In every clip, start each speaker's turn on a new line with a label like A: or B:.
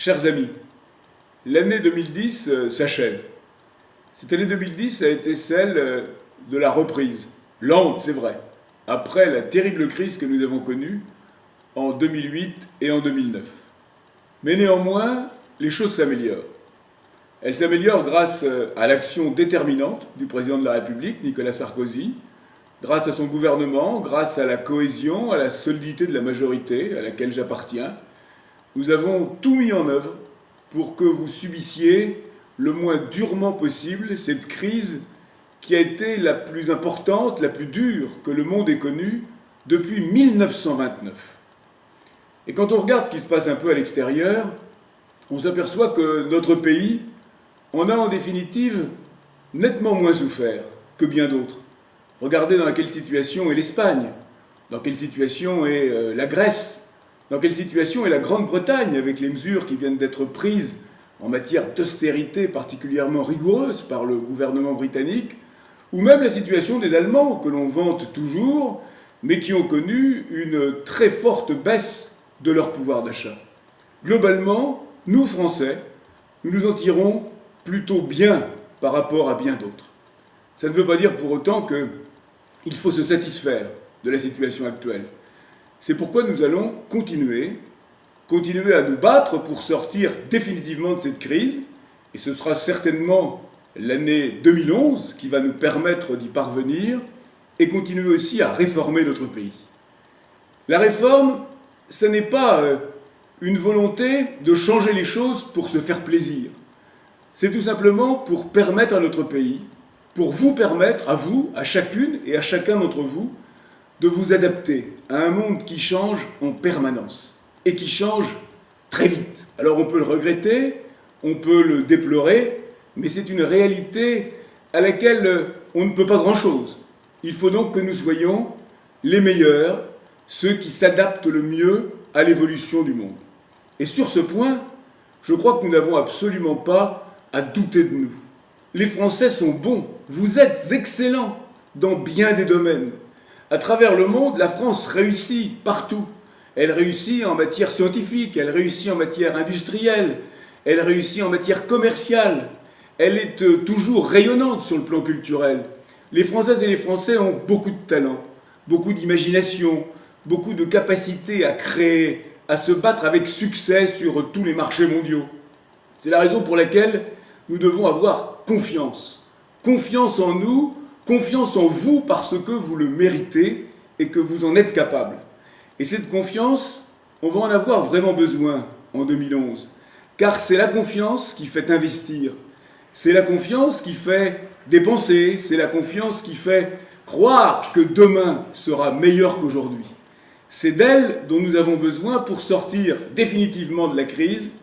A: Chers amis, l'année 2010 s'achève. Cette année 2010 a été celle de la reprise. Lente, c'est vrai, après la terrible crise que nous avons connue en 2008 et en 2009. Mais néanmoins, les choses s'améliorent. Elles s'améliorent grâce à l'action déterminante du président de la République, Nicolas Sarkozy, grâce à son gouvernement, grâce à la cohésion, à la solidité de la majorité à laquelle j'appartiens. Nous avons tout mis en œuvre pour que vous subissiez le moins durement possible cette crise qui a été la plus importante, la plus dure que le monde ait connue depuis 1929. Et quand on regarde ce qui se passe un peu à l'extérieur, on s'aperçoit que notre pays en a en définitive nettement moins souffert que bien d'autres. Regardez dans quelle situation est l'Espagne, dans quelle situation est la Grèce, dans quelle situation est la Grande-Bretagne avec les mesures qui viennent d'être prises en matière d'austérité particulièrement rigoureuse par le gouvernement britannique, ou même la situation des Allemands que l'on vante toujours, mais qui ont connu une très forte baisse de leur pouvoir d'achat. Globalement, nous Français, nous nous en tirons plutôt bien par rapport à bien d'autres. Ça ne veut pas dire pour autant qu'il faut se satisfaire de la situation actuelle. C'est pourquoi nous allons continuer à nous battre pour sortir définitivement de cette crise, et ce sera certainement l'année 2011 qui va nous permettre d'y parvenir, et continuer aussi à réformer notre pays. La réforme, ce n'est pas une volonté de changer les choses pour se faire plaisir. C'est tout simplement pour permettre à notre pays, pour vous permettre, à vous, à chacune et à chacun d'entre vous, de vous adapter à un monde qui change en permanence et qui change très vite. Alors on peut le regretter, on peut le déplorer, mais c'est une réalité à laquelle on ne peut pas grand-chose. Il faut donc que nous soyons les meilleurs, ceux qui s'adaptent le mieux à l'évolution du monde. Et sur ce point, je crois que nous n'avons absolument pas à douter de nous. Les Français sont bons, vous êtes excellents dans bien des domaines. À travers le monde, la France réussit partout. Elle réussit en matière scientifique, elle réussit en matière industrielle, elle réussit en matière commerciale. Elle est toujours rayonnante sur le plan culturel. Les Françaises et les Français ont beaucoup de talent, beaucoup d'imagination, beaucoup de capacité à créer, à se battre avec succès sur tous les marchés mondiaux. C'est la raison pour laquelle nous devons avoir confiance. Confiance en nous, confiance en vous parce que vous le méritez et que vous en êtes capable. Et cette confiance, on va en avoir vraiment besoin en 2011. Car c'est la confiance qui fait investir. C'est la confiance qui fait dépenser. C'est la confiance qui fait croire que demain sera meilleur qu'aujourd'hui. C'est d'elle dont nous avons besoin pour sortir définitivement de la crise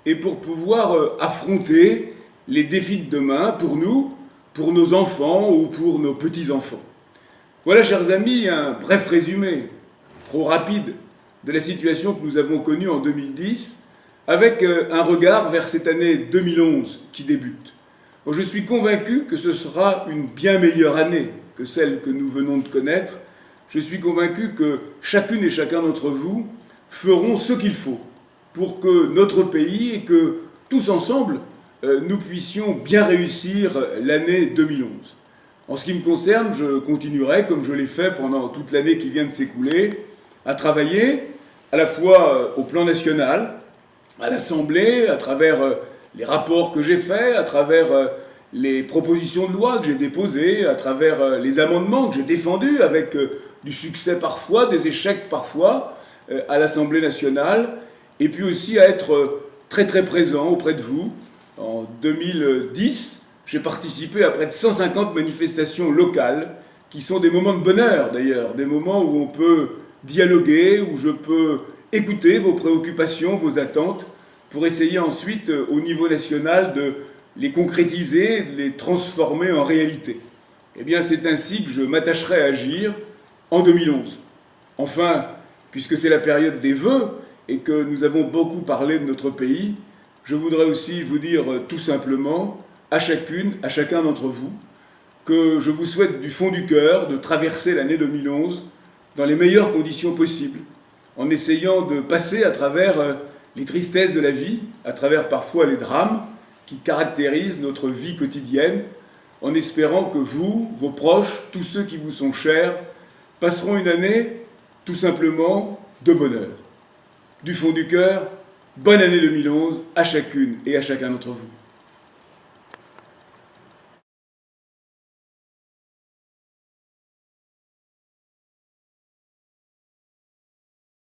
A: et pour pouvoir affronter les défis de demain pour nous, pour nos enfants ou pour nos petits-enfants. Voilà, chers amis, un bref résumé, trop rapide, de la situation que nous avons connue en 2010, avec un regard vers cette année 2011 qui débute. Bon, je suis convaincu que ce sera une bien meilleure année que celle que nous venons de connaître. Je suis convaincu que chacune et chacun d'entre vous feront ce qu'il faut pour que notre pays et que tous ensemble, nous puissions bien réussir l'année 2011. En ce qui me concerne, je continuerai, comme je l'ai fait pendant toute l'année qui vient de s'écouler, à travailler à la fois au plan national, à l'Assemblée, à travers les rapports que j'ai faits, à travers les propositions de loi que j'ai déposées, à travers les amendements que j'ai défendus avec du succès parfois, des échecs parfois, à l'Assemblée nationale, et puis aussi à être très très présent auprès de vous. En 2010, j'ai participé à près de 150 manifestations locales, qui sont des moments de bonheur d'ailleurs, des moments où on peut dialoguer, où je peux écouter vos préoccupations, vos attentes, pour essayer ensuite, au niveau national, de les concrétiser, de les transformer en réalité. Eh bien, c'est ainsi que je m'attacherai à agir en 2011. Enfin, puisque c'est la période des vœux, et que nous avons beaucoup parlé de notre pays, je voudrais aussi vous dire tout simplement, à chacune, à chacun d'entre vous, que je vous souhaite du fond du cœur de traverser l'année 2011 dans les meilleures conditions possibles, en essayant de passer à travers les tristesses de la vie, à travers parfois les drames qui caractérisent notre vie quotidienne, en espérant que vous, vos proches, tous ceux qui vous sont chers, passeront une année tout simplement de bonheur. Du fond du cœur, bonne année 2011 à chacune et à chacun d'entre vous.